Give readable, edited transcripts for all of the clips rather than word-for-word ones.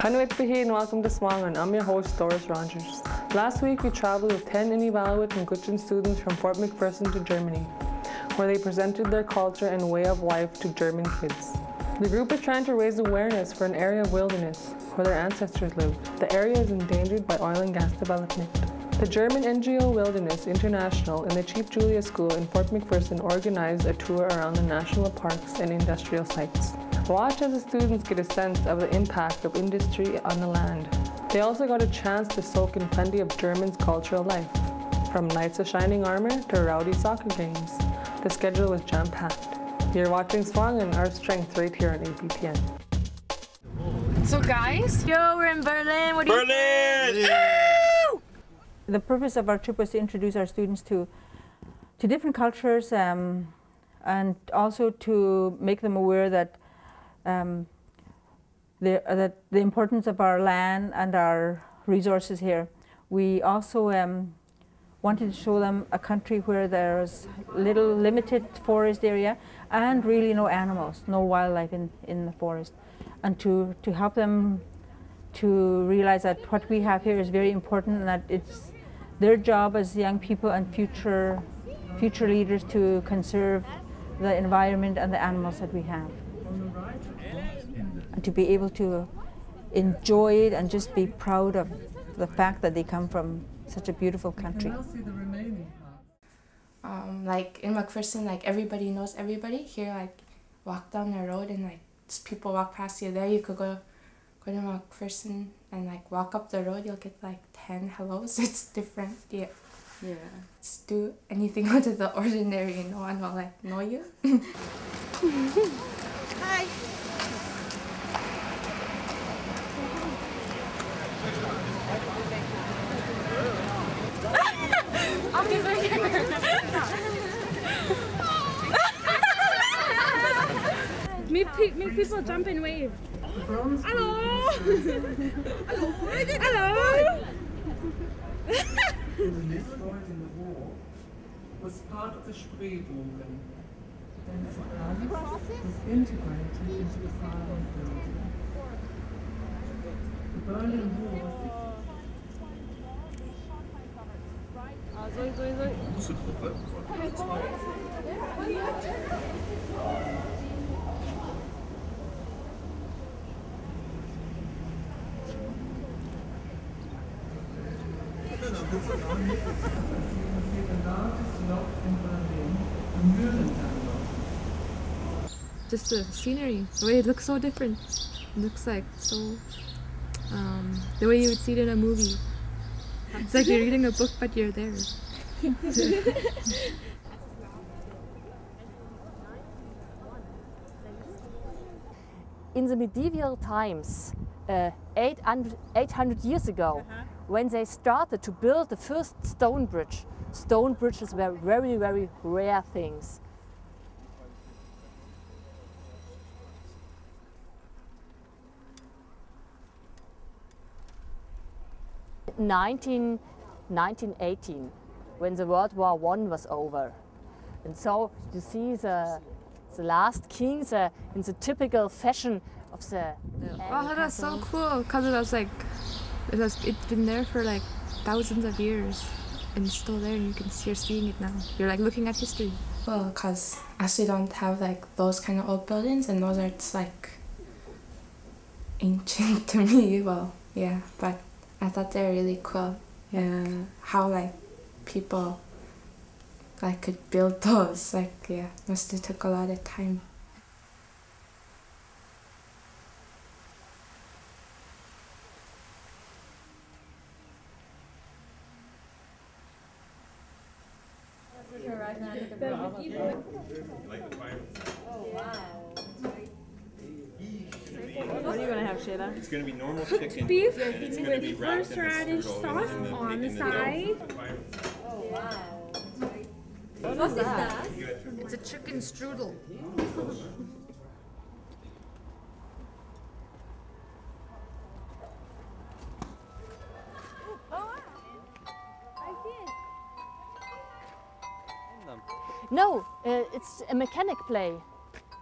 Inuvialuit and welcome to SUAANGAN. I'm your host, Doris Rogers. Last week we travelled with 10 Inuvialuit and Gutchen students from Fort McPherson to Germany, where they presented their culture and way of life to German kids. The group is trying to raise awareness for an area of wilderness where their ancestors lived. The area is endangered by oil and gas development. The German NGO Wilderness International and the Chief Julia School in Fort McPherson organized a tour around the national parks and industrial sites. Watch as the students get a sense of the impact of industry on the land. They also got a chance to soak in plenty of German's cultural life, from Knights of Shining Armor to rowdy soccer games. The schedule was jam-packed. You're watching SUAANGAN, our strength, right here on APTN. So guys, yo, we're in Berlin. What do you think? The purpose of our trip was to introduce our students to different cultures and also to make them aware that the importance of our land and our resources here. We also wanted to show them a country where there's little limited forest area and really no animals, no wildlife in the forest, and to help them to realize that what we have here is very important and that it's their job as young people and future leaders to conserve the environment and the animals that we have. And to be able to enjoy it and just be proud of the fact that they come from such a beautiful country. Like in McPherson, like everybody knows everybody. Here, like walk down the road and like people walk past you. There you could go to McPherson and like walk up the road, you'll get like 10 hellos. It's different. Yeah. Just do anything out of the ordinary, no one will like know you. Hi. Make people jump and wave. Hello! Hello! The destroyed in the war was part of the Spreebogen. Then it was integrated into the Parliament building. The Berlin Wall was Just the scenery, the way it looks so different. It looks like so, the way you would see it in a movie. It's like you're reading a book, but you're there. In the medieval times, 800 years ago, when they started to build the first stone bridges were very, very rare things. In 1918, when the World War I was over. And so you see the last kings in the typical fashion of the... Oh, that's so cool, because it was like, it's been there for like thousands of years and it's still there and you're seeing it now. You're like looking at history. Well, because as we don't have like those kind of old buildings and those are just like ancient to me, well, yeah, but I thought they were really cool. Yeah, how like people like could build those, like yeah, must have took a lot of time. What are you going to have, Shayla? It's going to be normal chicken. Beef it's going to be with wrapped in horseradish the sauce on the side. What is that? It's a chicken strudel. No, it's a mechanic play.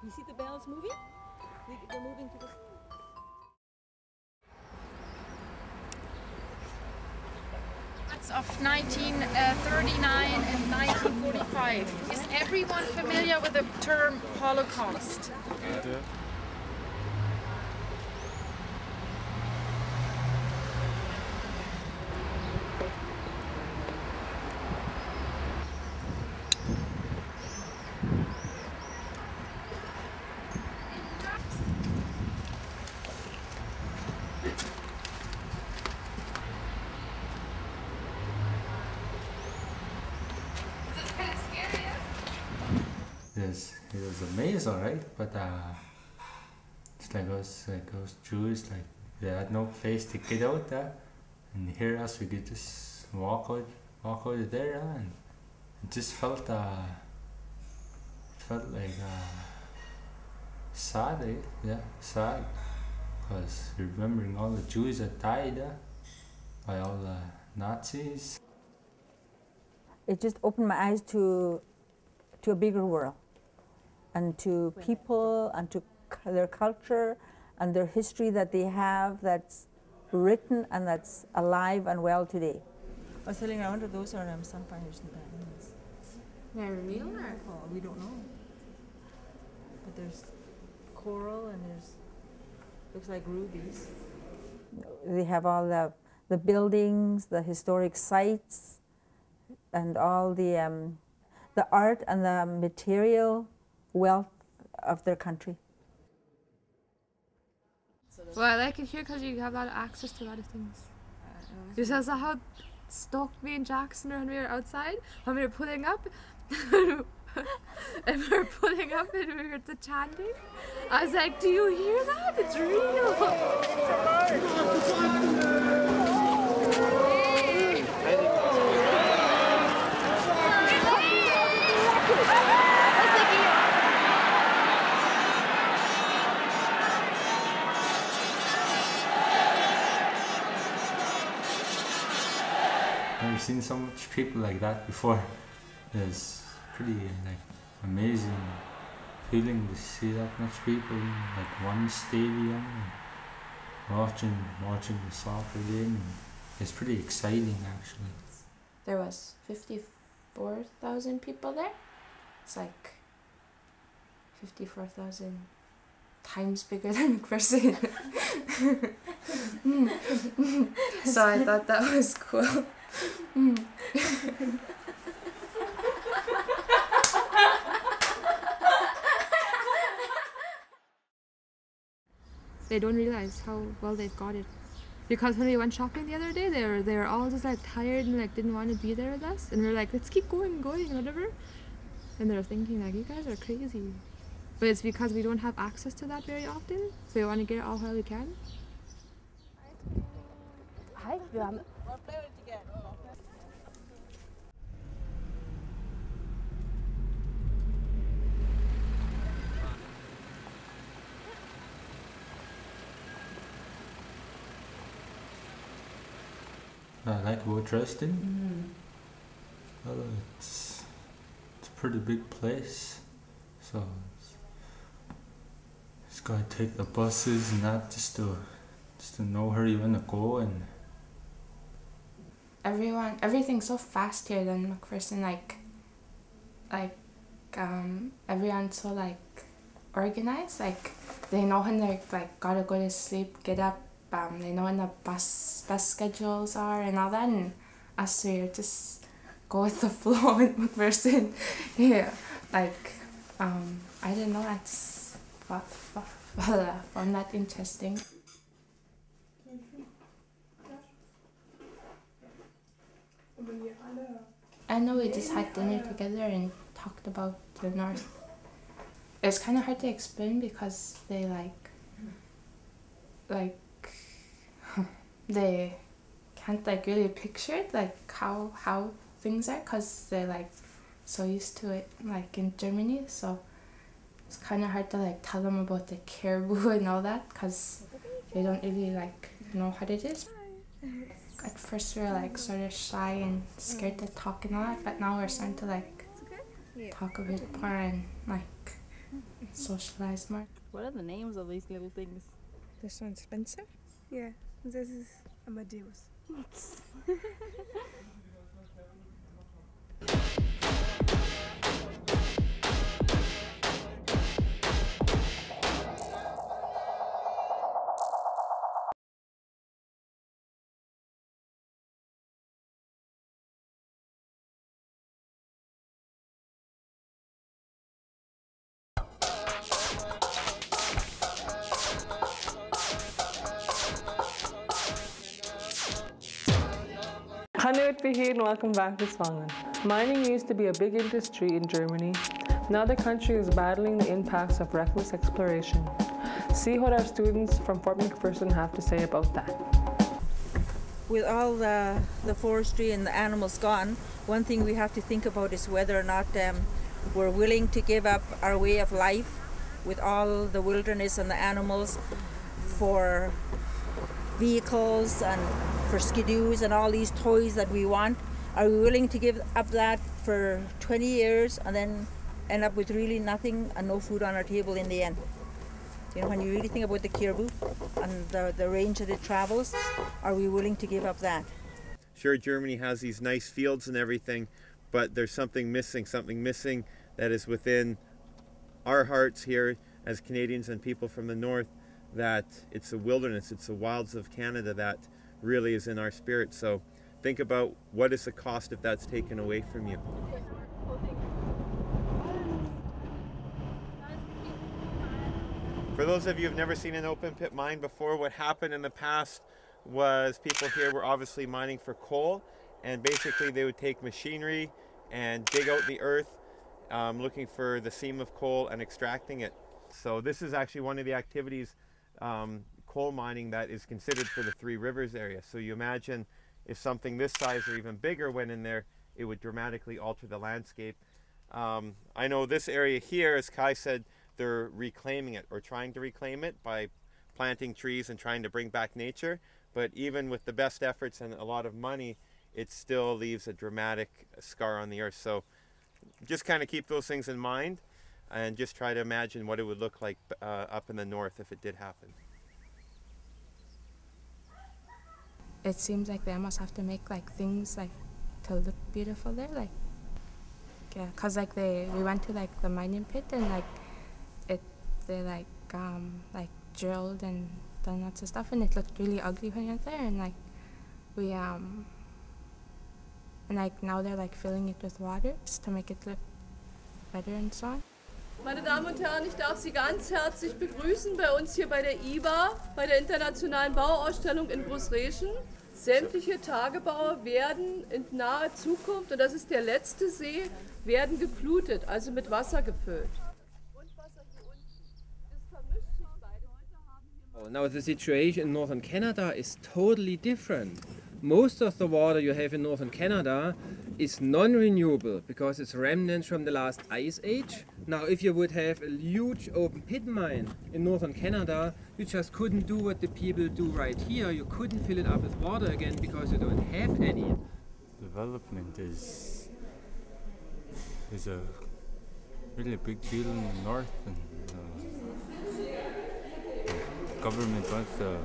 You see the bells moving? They're moving to the... of 1939 and 1945. Is everyone familiar with the term Holocaust? Yeah. It was a maze, alright, but it's like us Jews, like they had no place to get out there, and here us we could just walk out of there, and it just felt like sad, sad, because remembering all the Jews that died by all the Nazis. It just opened my eyes to a bigger world, and to people, and to their culture, and their history that they have, that's written and that's alive and well today. I was telling you, I wonder if those are sunfires in the animals. They're real or? Oh, we don't know. But there's coral and there's, looks like rubies. They have all the buildings, the historic sites, and all the art and the material wealth of their country. Well, I like it here because you have a lot of access to a lot of things. Just as how stoked me and Jackson when we were outside, when we were pulling up, and we were pulling up and we heard the chanting. I was like, do you hear that? It's real! I've never seen so much people like that before. It's pretty like amazing feeling to see that much people in like one stadium and watching the soccer game. And it's pretty exciting actually. There was 54,000 people there. It's like 54,000 times bigger than McPherson. So I thought that was cool. They don't realize how well they've got it. Because when we went shopping the other day, they were all just like tired and like didn't want to be there with us. And we were like, let's keep going, whatever. And they're thinking like, you guys are crazy. But it's because we don't have access to that very often. So we want to get it all while we can. Hej, vi har... I like about Dresden. Well, it's a pretty big place, so it's gotta take the buses and that just to know where you wanna go. And everything's so fast here than McPherson. Everyone's so like organized. Like they know when they're like gotta go to sleep, get up. They know when the bus schedules are and all that, and us here just go with the flow with McPherson. Yeah, I didn't know that's found that interesting. I know we just had dinner together and talked about the North. It's kind of hard to explain because they they can't like really picture it, like how things are, because they're like so used to it like in Germany. So it's kind of hard to like tell them about the caribou and all that because they don't really like know what it is. At first we were like sort of shy and scared to talk and all that, but now we're starting to like talk a bit more and like socialize more. What are the names of these little things? This one's Spencer. Yeah, this is Amadeus. Hallo and welcome back to SUAANGAN. Mining used to be a big industry in Germany. Now the country is battling the impacts of reckless exploration. See what our students from Fort McPherson have to say about that. With all the forestry and the animals gone, one thing we have to think about is whether or not we're willing to give up our way of life with all the wilderness and the animals for vehicles and for skidoos and all these toys that we want. Are we willing to give up that for 20 years and then end up with really nothing and no food on our table in the end? You know, when you really think about the caribou and the range that it travels, are we willing to give up that? Sure, Germany has these nice fields and everything, but there's something missing that is within our hearts here as Canadians and people from the north, that it's the wilderness, it's the wilds of Canada that really is in our spirit. So think about what is the cost if that's taken away from you. For those of you who've never seen an open pit mine before, what happened in the past was people here were obviously mining for coal, and basically they would take machinery and dig out the earth looking for the seam of coal and extracting it. So this is actually one of the activities, coal mining, that is considered for the Three Rivers area. So you imagine if something this size or even bigger went in there, it would dramatically alter the landscape. I know this area here, as Kai said, they're reclaiming it or trying to reclaim it by planting trees and trying to bring back nature. But even with the best efforts and a lot of money, it still leaves a dramatic scar on the earth. So just kind of keep those things in mind and just try to imagine what it would look like up in the north if it did happen. It seems like they must have to make like things like to look beautiful there, like yeah, cause like we went to like the mining pit and like they like drilled and done lots of stuff and it looked really ugly when you went there, and like we and like now they're like filling it with water just to make it look better and so on. Meine Damen und Herren, ich darf Sie ganz herzlich begrüßen bei uns hier bei der IBA, bei der Internationalen Bauausstellung in Großreschen. Sämtliche Tagebauer werden in naher Zukunft, und das ist der letzte See, werden geflutet, also mit Wasser gefüllt. Now the situation in northern Canada is totally different. Most of the water you have in northern Canada is non-renewable because it's remnants from the last ice age. Now if you would have a huge open pit mine in northern Canada, you just couldn't do what the people do right here. You couldn't fill it up with water again because you don't have any. Development is a really big deal in the north, and the government wants to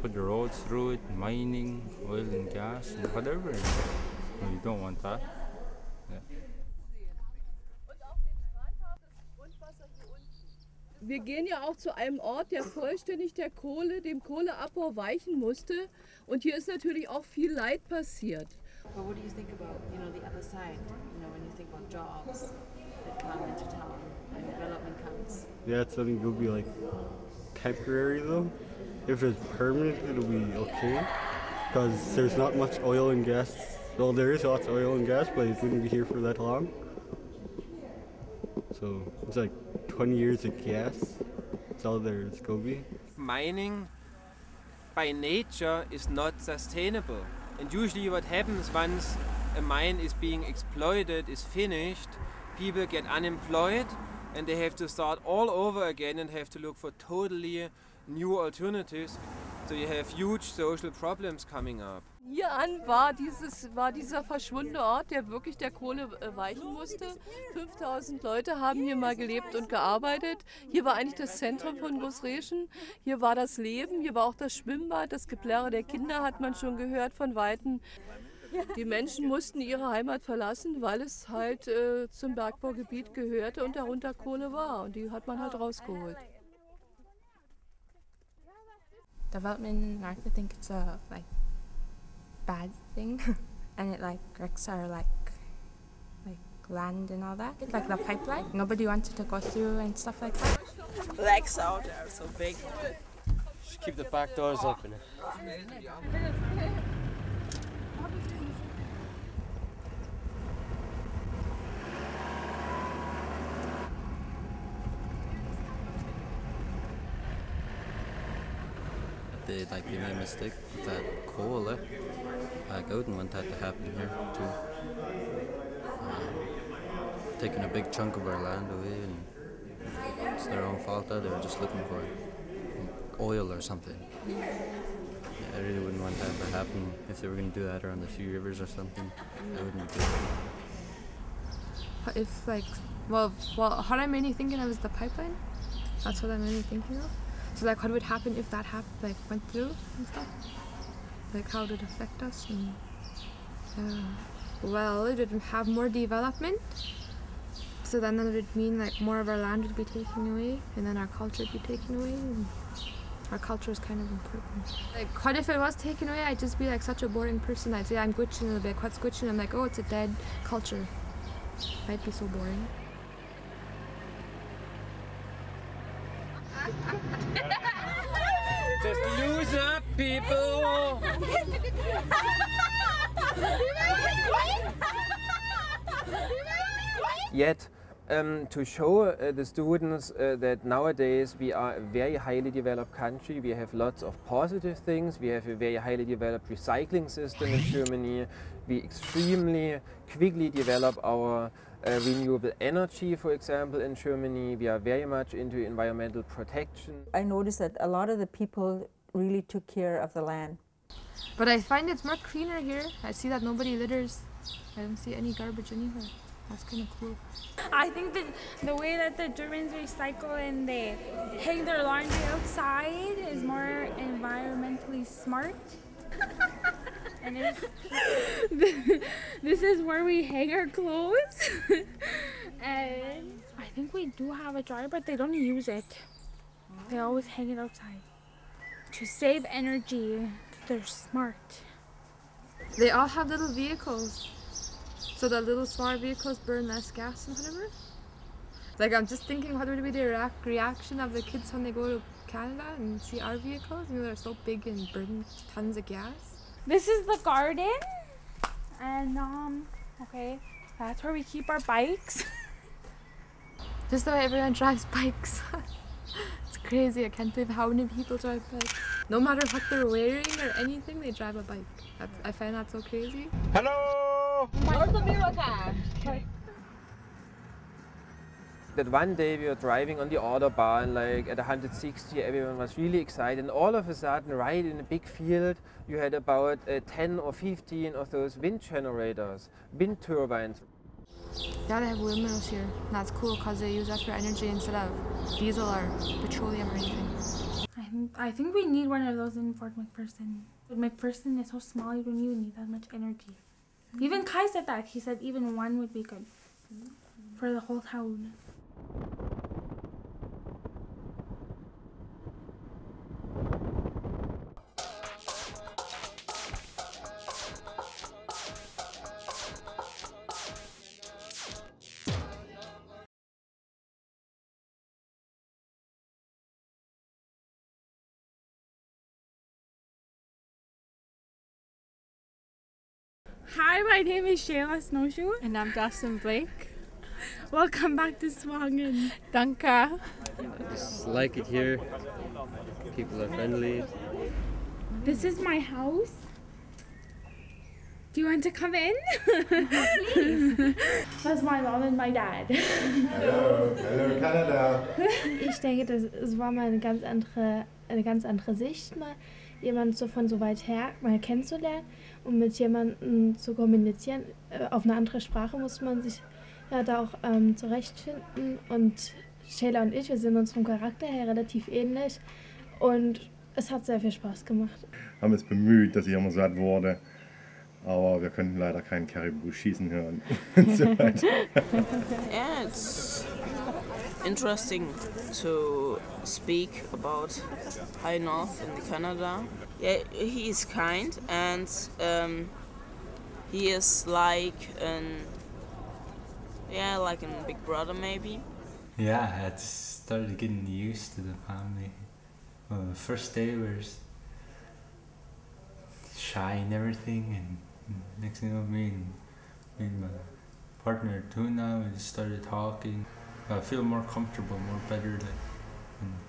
put the roads through it, mining, oil and gas, and whatever. No, you don't want that. Yeah. Wir gehen ja auch zu einem Ort, der vollständig dem Kohleabbau weichen musste, und hier ist natürlich auch viel Leid passiert. But what do you think about, the other side? When you think about jobs that come into town and development comes. Yeah, it's something will be like temporary though. If it's permanent, it'll be okay, because there's not much oil and gas. Well, there is lots of oil and gas, but it wouldn't be here for that long. So it's like 20 years of gas. That's all there's going to be. Mining by nature is not sustainable. And usually what happens once a mine is being exploited, is finished, people get unemployed and they have to start all over again and have to look for totally new alternatives. So you have huge social problems coming up. Hier an war dieser verschwundene Ort, der wirklich der Kohle weichen musste. 5000 Leute haben hier mal gelebt und gearbeitet. Hier war eigentlich das Zentrum von Großreschen. Hier war das Leben, hier war auch das Schwimmbad, das Geplärre der Kinder hat man schon gehört von Weitem. Die Menschen mussten ihre Heimat verlassen, weil es halt zum Bergbaugebiet gehörte und darunter Kohle war. Und die hat man halt rausgeholt. Development in North, I think it's a bad thing, and it wrecks our land and all that. It's like the pipeline. Nobody wanted to go through and stuff like that. Legs out there so big. Just keep the back doors open. they made a mistake with that coal. Like I wouldn't want that to happen here too. Taking a big chunk of our land away, and it's their own fault that they were just looking for oil or something. Yeah, I really wouldn't want that to happen if they were going to do that around the few rivers or something. That wouldn't be good. If well, what I'm mainly thinking of is the pipeline. That's what I'm mainly thinking of. So like, what would happen if that went through and stuff? Like, how would it affect us? And well, it would have more development. So then that would mean like more of our land would be taken away, and then our culture would be taken away. And our culture is kind of important. Like, what if it was taken away? I'd just be like such a boring person. I'd say I'm Gutschen, and they'll be like, what's Gutschen? I'm like, oh, it's a dead culture. I'd be so boring. Just loosen up, people! Yet, to show the students that nowadays we are a very highly developed country, we have lots of positive things, we have a very highly developed recycling system in Germany, we extremely quickly develop our renewable energy, for example, in Germany, we are very much into environmental protection. I noticed that a lot of the people really took care of the land. But I find it's more cleaner here. I see that nobody litters. I don't see any garbage anywhere. That's kind of cool. I think that the way that the Germans recycle and they hang their laundry outside is more environmentally smart. And this is where we hang our clothes. And I think we do have a dryer, but they don't use it. They always hang it outside. To save energy, they're smart. They all have little vehicles. So the little smaller vehicles burn less gas and whatever. Like, I'm just thinking, what would be the reaction of the kids when they go to Canada and see our vehicles? You know, they're so big and burn tons of gas. This is the garden, and okay, that's where we keep our bikes. Just the way everyone drives bikes. It's crazy. I can't believe how many people drive bikes. No matter what they're wearing or anything, they drive a bike. I find that so crazy. Hello! That one day we were driving on the Autobahn, like at 160, everyone was really excited, and all of a sudden, right in a big field, you had about 10 or 15 of those wind generators, wind turbines. Yeah, they have windmills here. That's cool because they use that for energy instead of diesel or petroleum or anything. I think we need one of those in Fort McPherson. McPherson is so small, you don't even need that much energy. Even Kai said that. He said even one would be good for the whole town. Hi, my name is Shayla Snowshoe. And I'm Dustin Blake. Welcome back to SUAANGAN. Danke. I just like it here. People are friendly. This is my house. Do you want to come in? Please. That's my mom and my dad. Hello, hello Canada. Ich denke, es war mal eine ganz andere Sicht, mal jemanden so von so weit her mal kennenzulernen und mit jemandem zu kommunizieren. Auf eine andere Sprache muss man sich ja da auch zurechtfinden. Und Shayla und ich, wir sind uns vom Charakter her relativ ähnlich und es hat sehr viel Spaß gemacht. Wir haben uns bemüht, dass ich immer satt wurde, aber wir konnten leider keinen Caribou schießen hören. So Yeah, it's interesting to speak about High North in Canada. Yeah, he is kind and he is like a big brother maybe. Yeah, I had started getting used to the family. Well, the first day was shy and everything, and next thing you know, me and my partner too now, we just started talking. I feel more comfortable, more better than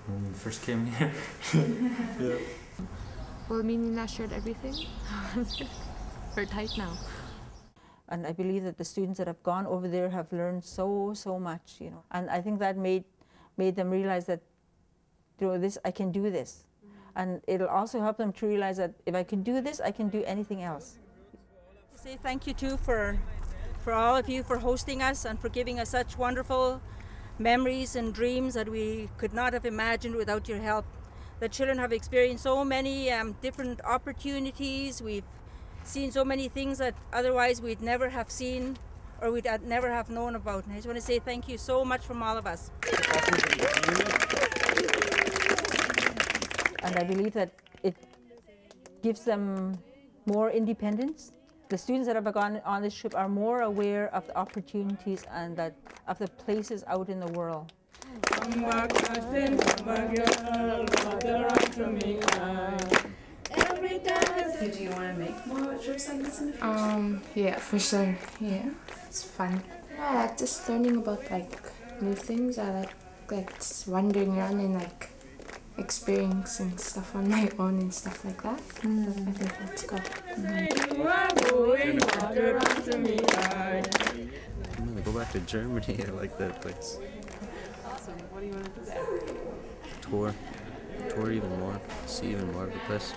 when we first came here. Yeah. Well, me and Nina shared everything. We're tight now. And I believe that the students that have gone over there have learned so much, you know. And I think that made them realize that, you know, I can do this. And it'll also help them to realize that if I can do this, I can do anything else. Say thank you too for all of you for hosting us and for giving us such wonderful memories and dreams that we could not have imagined without your help. The children have experienced so many different opportunities. We've seen so many things that otherwise we'd never have seen or we'd never have known about. And I just want to say thank you so much from all of us. And I believe that it gives them more independence. The students that have gone on this trip are more aware of the opportunities and of the places out in the world. Come back, girl, to me. Every time. Do you want to make more trips like this in the future? Yeah, for sure. Yeah, it's fun. Yeah, I like just learning about like new things. I like just wandering around and like experiencing stuff on my own and stuff like that. I think that's good. I'm gonna go back to Germany. I like that place. Awesome. What do you want to do there? Tour even more, see even more of the place.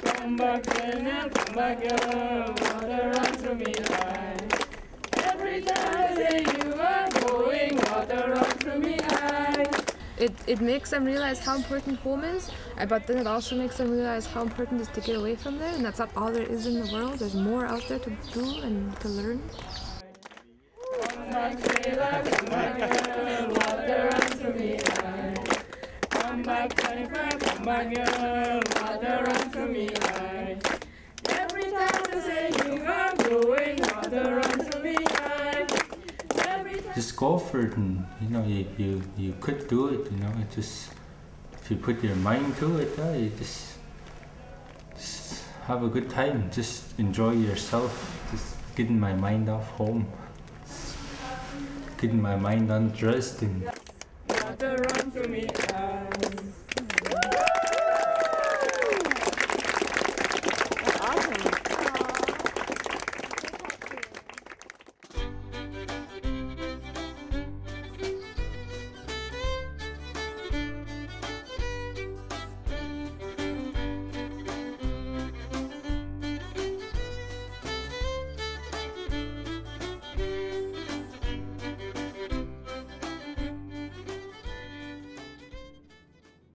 Come back, girl, water run through me eye. Every time I say you are going, water run through me eye. It makes them realize how important home is, but then it also makes them realize how important it is to get away from there, and that's not all there is in the world. There's more out there to do and to learn. Come back, girl, water run through me eye. Come back, girl, water run through me eye. Every time I say you are going, water run through me eye. Just go for it, and you know you could do it. You know, it just if you put your mind to it, you just have a good time. Just enjoy yourself. Just getting my mind off home, getting my mind undressed, and Water run through me eye.